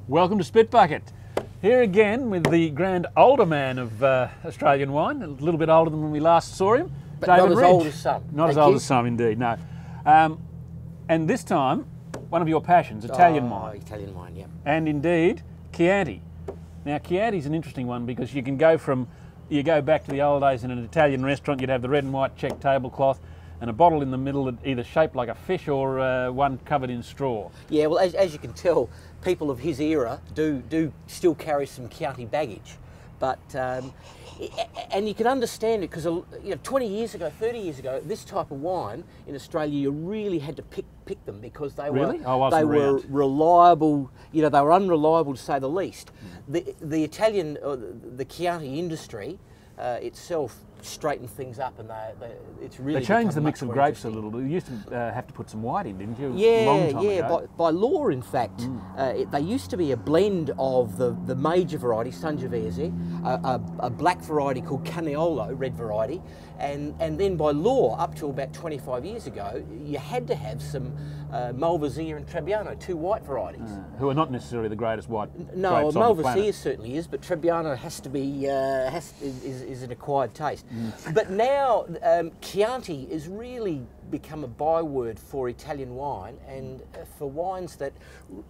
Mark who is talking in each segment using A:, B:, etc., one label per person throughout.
A: Welcome to Spitbucket. Here again with the grand older man of Australian wine, a little bit older than when we last saw him.
B: But
A: David
B: not as
A: Ridge.
B: old as some.
A: Not as old as some, indeed, no. And this time, one of your passions, Italian wine.
B: Italian wine, yeah.
A: And indeed, Chianti. Now, Chianti's an interesting one because you can go from, you go back to the old days in an Italian restaurant, you'd have the red and white check tablecloth and a bottle in the middle that either shaped like a fish or one covered in straw.
B: Yeah, well, as you can tell, people of his era do still carry some Chianti baggage. But, and you can understand it because, you know, 20 years ago, 30 years ago, this type of wine in Australia, you really had to pick them because they
A: Really?
B: were reliable, you know, they were unreliable to say the least. The Italian, the Chianti industry itself straightened things up, and it's really
A: They changed the mix of grapes a little bit. You used to have to put some white in, didn't you?
B: Yeah,
A: Long time ago.
B: by law, in fact. They used to be a blend of the major variety, Sangiovese, a black variety called Caniolo, red variety, and then by law, up to about 25 years ago, you had to have some Malvasia and Trebbiano, two white varieties.
A: Who are not necessarily the greatest white
B: No,
A: grapes on the planet.
B: Malvasia certainly is, but Trebbiano has to be is an acquired taste. But now Chianti has really become a byword for Italian wine and for wines that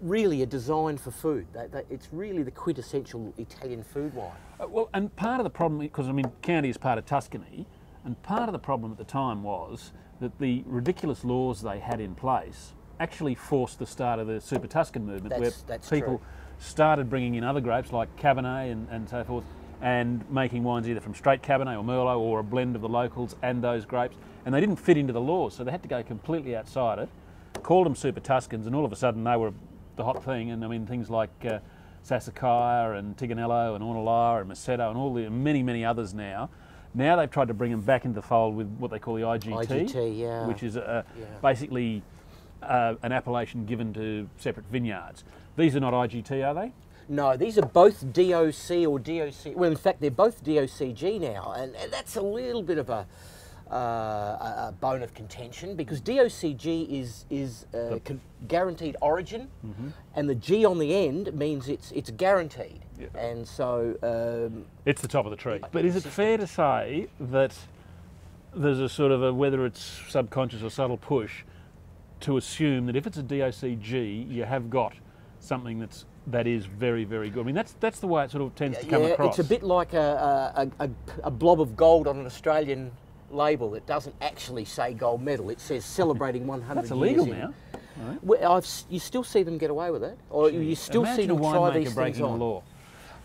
B: really are designed for food. It's really the quintessential Italian food wine.
A: Well, and part of the problem, because I mean, Chianti is part of Tuscany, and part of the problem at the time was that the ridiculous laws they had in place actually forced the start of the Super Tuscan movement, where people started bringing in other grapes like Cabernet and so forth, and making wines either from straight Cabernet or Merlot or a blend of the locals and those grapes, and they didn't fit into the laws, so they had to go completely outside it, called them Super Tuscans, and all of a sudden they were the hot thing. And I mean, things like Sassicaia and Tiganello and Ornellaia and Massetto and all the many others now. Now they've tried to bring them back into the fold with what they call the IGT, which is basically an appellation given to separate vineyards. These are not IGT, are they?
B: No, these are both DOC or DOC. Well, in fact, they're both DOCG now, and that's a little bit of a bone of contention because DOCG is guaranteed origin, and the G on the end means it's guaranteed, and so
A: it's the top of the tree. But is it fair to say that there's a sort of a, whether it's subconscious or subtle push, to assume that if it's a DOCG, you have got something that is very good? I mean, that's the way it sort of tends to come across.
B: It's a bit like a blob of gold on an Australian label that doesn't actually say gold medal. It says celebrating 100 years.
A: That's illegal now. Right.
B: Well, you still see them get away with it, or you still see them try these things on.
A: The law.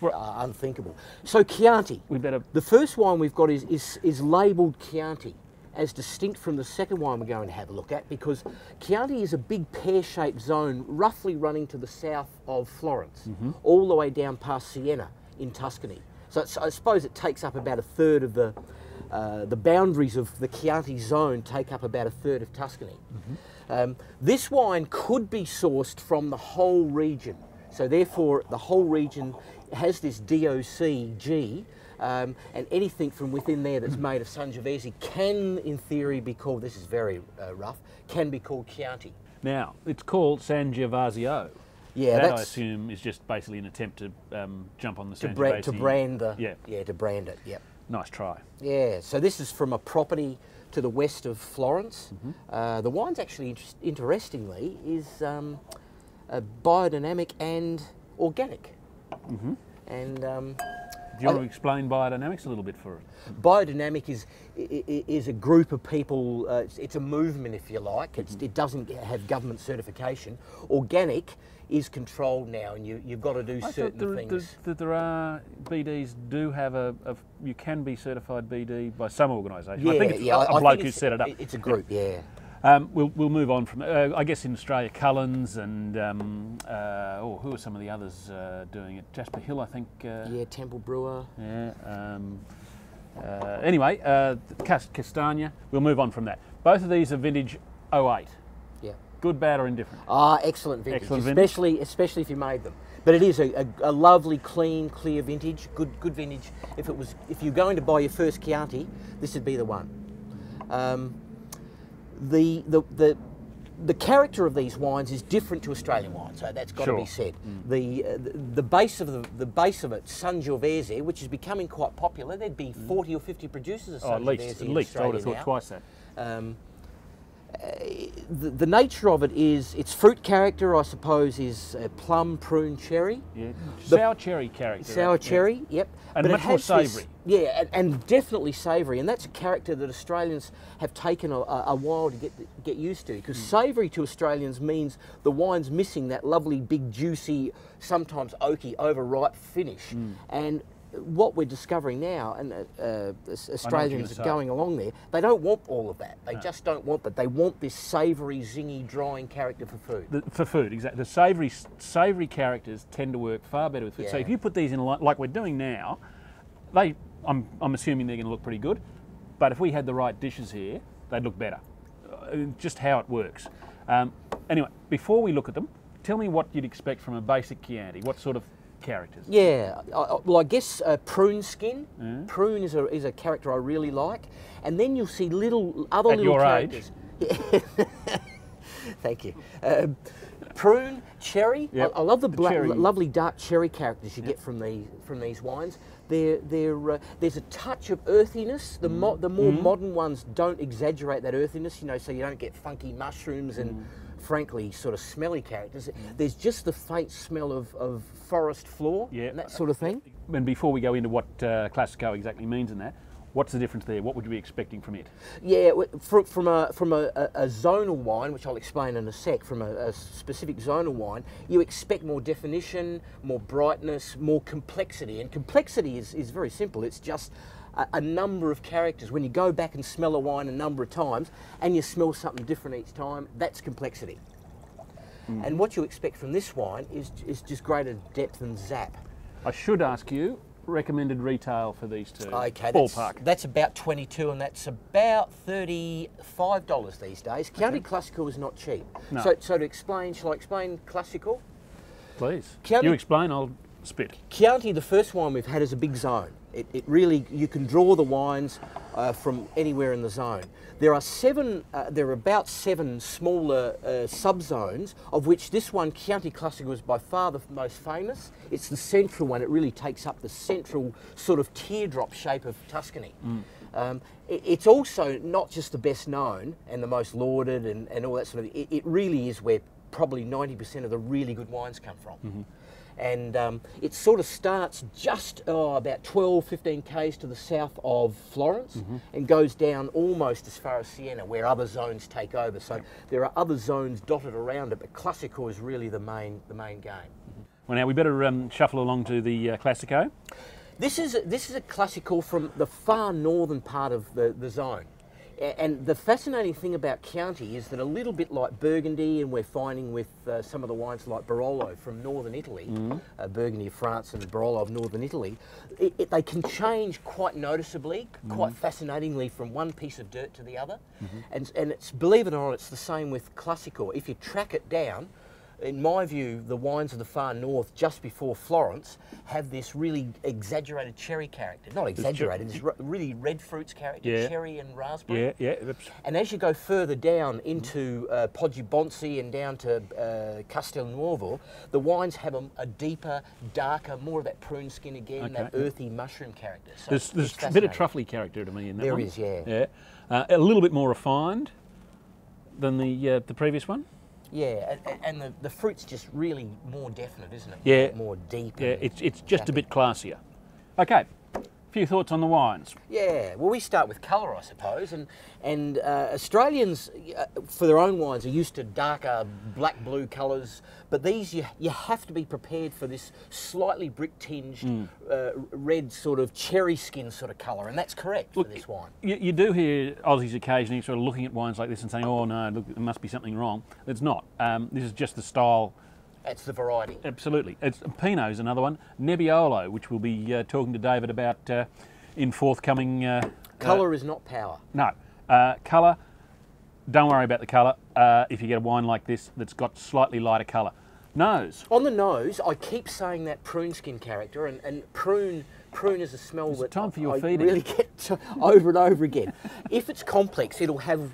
B: Unthinkable. So Chianti. The first wine we've got is labelled Chianti, as distinct from the second wine we're going to have a look at, because Chianti is a big pear-shaped zone roughly running to the south of Florence, all the way down past Siena in Tuscany. So I suppose it takes up about a third of the boundaries of the Chianti zone take up about a third of Tuscany. This wine could be sourced from the whole region, so therefore the whole region has this DOCG, and anything from within there that's made of Sangiovese can, in theory, be called, this is very rough, can be called Chianti.
A: Now, it's called Sangervasio.
B: Yeah,
A: that I assume is just basically an attempt to jump on the Sangiovese.
B: To brand to brand it, yeah.
A: Nice try.
B: Yeah, so this is from a property to the west of Florence. The wine's actually, interestingly, is biodynamic and organic. And
A: do you want to explain biodynamics a little bit for us?
B: Biodynamic is a group of people, it's a movement, if you like. It doesn't have government certification. Organic is controlled now, and you've got to do certain things.
A: That there are BDs do have you can be certified BD by some organisation.
B: Yeah,
A: I think it's a bloke who set it up.
B: It's a group, yeah.
A: We'll move on from I guess in Australia, Cullens and who are some of the others doing it? Jasper Hill, I think.
B: Yeah, Temple Brewer.
A: Yeah. Anyway, Castagna. We'll move on from that. Both of these are vintage 08.
B: Yeah.
A: Good, bad, or indifferent?
B: Excellent vintage.
A: Excellent
B: vintage, especially if you made them. But it is a lovely, clean, clear vintage. Good vintage. If you're going to buy your first Chianti, this would be the one. The the character of these wines is different to Australian wines, so that's got to be said. The base of it, Sangiovese, which is becoming quite popular. There'd be 40 or 50 producers of Sangiovese
A: at least. I would have thought
B: now.
A: twice that.
B: The nature of it is, its fruit character, I suppose, is plum, prune, cherry.
A: Yeah, sour cherry character.
B: Sour cherry, yep.
A: And much more savoury.
B: Yeah, and definitely savoury, and that's a character that Australians have taken a while to get used to, because savoury to Australians means the wine's missing that lovely, big, juicy, sometimes oaky, overripe finish. And what we're discovering now, and Australians are going along there, they don't want all of that. They just don't want that. They want this savoury, zingy, drying character for food.
A: For food, exactly. The savoury characters tend to work far better with food. So if you put these in like we're doing now, I'm assuming they're going to look pretty good. But if we had the right dishes here, they'd look better. Just how it works. Anyway, before we look at them, tell me what you'd expect from a basic Chianti. What sort of characters?
B: Yeah, well, I guess prune skin. Prune is a character I really like, and then you'll see other little characters. Age. Thank you. Prune, cherry. Yep. I love the lovely dark cherry characters you get from these wines. There's a touch of earthiness. The more modern ones don't exaggerate that earthiness, so you don't get funky mushrooms and frankly sort of smelly characters. There's just the faint smell of forest floor and that sort of thing.
A: And before we go into what Classico exactly means in that, what's the difference there? What would you be expecting from it?
B: Yeah, from a zonal wine, which I'll explain in a sec, from a specific zonal wine, you expect more definition, more brightness, more complexity. And complexity is very simple. It's just a number of characters. When you go back and smell a wine a number of times and you smell something different each time, that's complexity. And what you expect from this wine is just greater depth and zap.
A: I should ask you, recommended retail for these two?
B: Okay,
A: ballpark.
B: That's about 22, and that's about $35 these days. Chianti Classico is not cheap.
A: No.
B: So to explain, shall I explain Classico?
A: Please.
B: Chianti,
A: you explain, I'll spit.
B: Chianti, the first wine we've had, is a big zone. It really, you can draw the wines from anywhere in the zone. There are about 7 smaller subzones, of which this one, Chianti Classico, is by far the most famous. It's the central one. It really takes up the central sort of teardrop shape of Tuscany. It's also not just the best known and the most lauded and all that sort of thing. It really is where probably 90% of the really good wines come from. And it sort of starts just about 12, 15 k's to the south of Florence and goes down almost as far as Siena, where other zones take over. So there are other zones dotted around it, but Classico is really the main game.
A: Well, now we better shuffle along to the Classico.
B: This is a Classico from the far northern part of the zone. And the fascinating thing about Chianti is that, a little bit like Burgundy, and we're finding with some of the wines like Barolo from northern Italy, Burgundy of France and Barolo of northern Italy, they can change quite noticeably, quite fascinatingly, from one piece of dirt to the other. And it's, believe it or not, it's the same with Classico. If you track it down, in my view, the wines of the far north, just before Florence, have this really exaggerated cherry character. Not exaggerated, this really red fruits character, cherry and raspberry. And as you go further down into Poggiopiano and down to Castelnuovo, the wines have a deeper, darker, more of that prune skin again, that earthy mushroom character. So
A: there's a bit of truffly character to me in that one.
B: There is, yeah.
A: A little bit more refined than the previous one.
B: Yeah, and the fruit's just really more definite, isn't it?
A: Yeah.
B: More deep.
A: Yeah, it's just a bit classier. Okay, a few thoughts on the wines.
B: Yeah, well, we start with colour, I suppose, and Australians, for their own wines, are used to darker black-blue colours, but these, you have to be prepared for this slightly brick-tinged, red sort of cherry skin sort of colour, and that's correct for this wine.
A: You do hear Aussies occasionally sort of looking at wines like this and saying, oh no, look, there must be something wrong. It's not. This is just the style.
B: That's the variety.
A: Absolutely. Pinot's another one. Nebbiolo, which we'll be talking to David about in forthcoming...
B: Colour is not power.
A: No. Colour, don't worry about the colour if you get a wine like this that's got slightly lighter colour. Nose.
B: On the nose, I keep saying that prune skin character, and prune is a smell that
A: time for your
B: I
A: feeding.
B: really get over and over again. If it's complex, it'll have,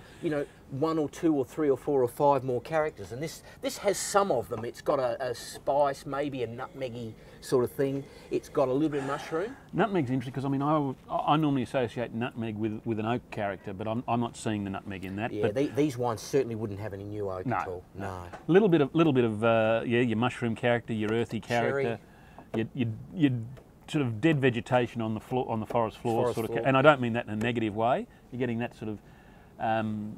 B: 1 or 2 or 3 or 4 or 5 more characters, and this has some of them. It's got a spice, maybe a nutmeggy sort of thing. It's got a little bit of mushroom.
A: Nutmeg's interesting because I mean I normally associate nutmeg with an oak character, but I'm not seeing the nutmeg in that.
B: Yeah,
A: but
B: these wines certainly wouldn't have any new oak at all. No.
A: A little bit of yeah, your mushroom character, your earthy character, your sort of dead vegetation on the floor, on the forest floor, and I don't mean that in a negative way. You're getting that sort of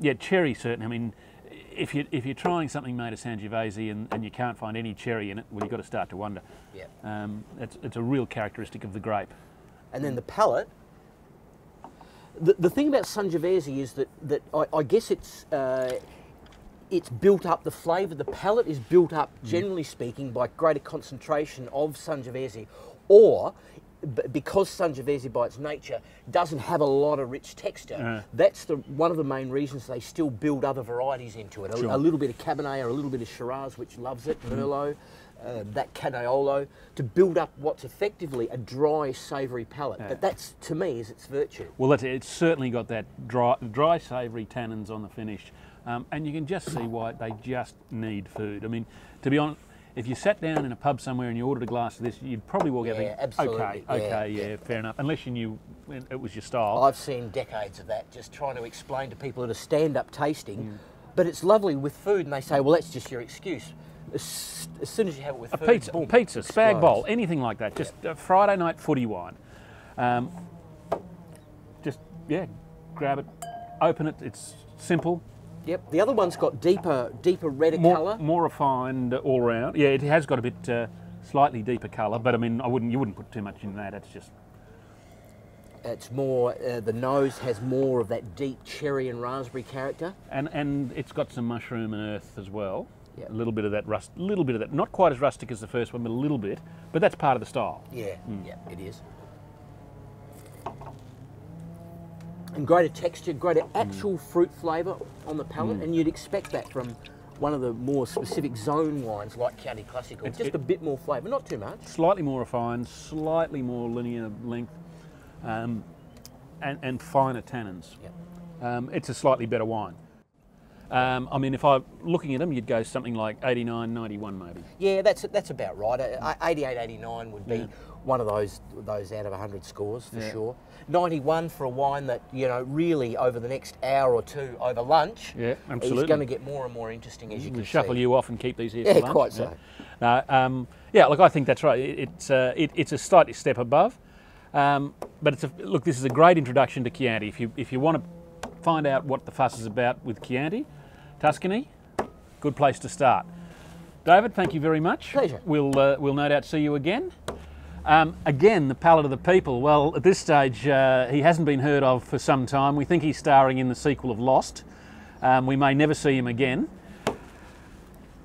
A: yeah, cherry certainly. I mean, if you're trying something made of Sangiovese and you can't find any cherry in it, well, you've got to start to wonder.
B: Yeah.
A: It's a real characteristic of the grape.
B: And then the palate. The thing about Sangiovese is that I guess it's built up, the flavour, the palate is built up, generally speaking, by greater concentration of Sangiovese, or because Sangiovese by its nature doesn't have a lot of rich texture, that's one of the main reasons they still build other varieties into it. A little bit of Cabernet or a little bit of Shiraz, which loves it, Merlot, that Canaiolo, to build up what's effectively a dry, savoury palate. But that's, to me, is its virtue.
A: Well, it's certainly got that dry savoury tannins on the finish, and you can just see why they just need food. I mean, to be honest, if you sat down in a pub somewhere and you ordered a glass of this, you'd probably walk out and think, okay, fair enough, unless you knew it was your style.
B: I've seen decades of that, just trying to explain to people at a stand-up tasting, but it's lovely with food, and they say, well, that's just your excuse. As soon as you have it with food,
A: pizza,
B: boom,
A: pizza, spag bowl, anything like that, just a Friday night footy wine. Just, yeah, grab it, open it, it's simple.
B: Yep, the other one's got deeper, redder colour.
A: More refined all round. Yeah, it has got a bit slightly deeper colour, but I mean, you wouldn't put too much in that. It's just.
B: It's more. The nose has more of that deep cherry and raspberry character.
A: And it's got some mushroom and earth as well. Yep. A little bit of that not quite as rustic as the first one, but a little bit. But that's part of the style.
B: Yeah, yeah, it is. And greater texture, greater actual fruit flavour on the palate, and you'd expect that from one of the more specific zone wines like Chianti Classico. Just a bit more flavour, not too much.
A: Slightly more refined, slightly more linear length, and finer tannins. Yep. It's a slightly better wine. I mean, if I'm looking at them, you'd go something like 89, 91 maybe.
B: Yeah, that's about right. 88, 89 would be one of those out of 100 scores for sure. 91 for a wine that, you know, really over the next hour or two over lunch, is going to get more and more interesting, as you can see.
A: Shuffle you off and keep these here for lunch.
B: Yeah, quite so.
A: Yeah, look, I think that's right. It's a slightly step above, but look, this is a great introduction to Chianti. If you want to find out what the fuss is about with Chianti, Tuscany, good place to start. David, thank you very much.
B: Pleasure.
A: We'll no doubt see you again. Again, the palate of the people. Well, at this stage, he hasn't been heard of for some time. We think he's starring in the sequel of Lost. We may never see him again.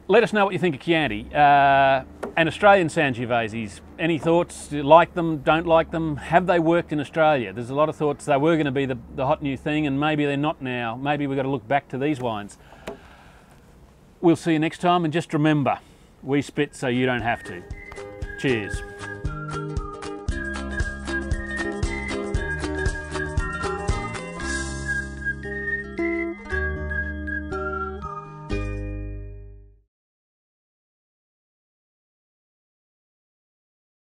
A: Let us know what you think of Chianti. And Australian Sangioveses. Any thoughts? Do you like them? Don't like them? Have they worked in Australia? There's a lot of thoughts they were going to be the hot new thing, and maybe they're not now. Maybe we've got to look back to these wines. We'll see you next time, and just remember, we spit so you don't have to. Cheers.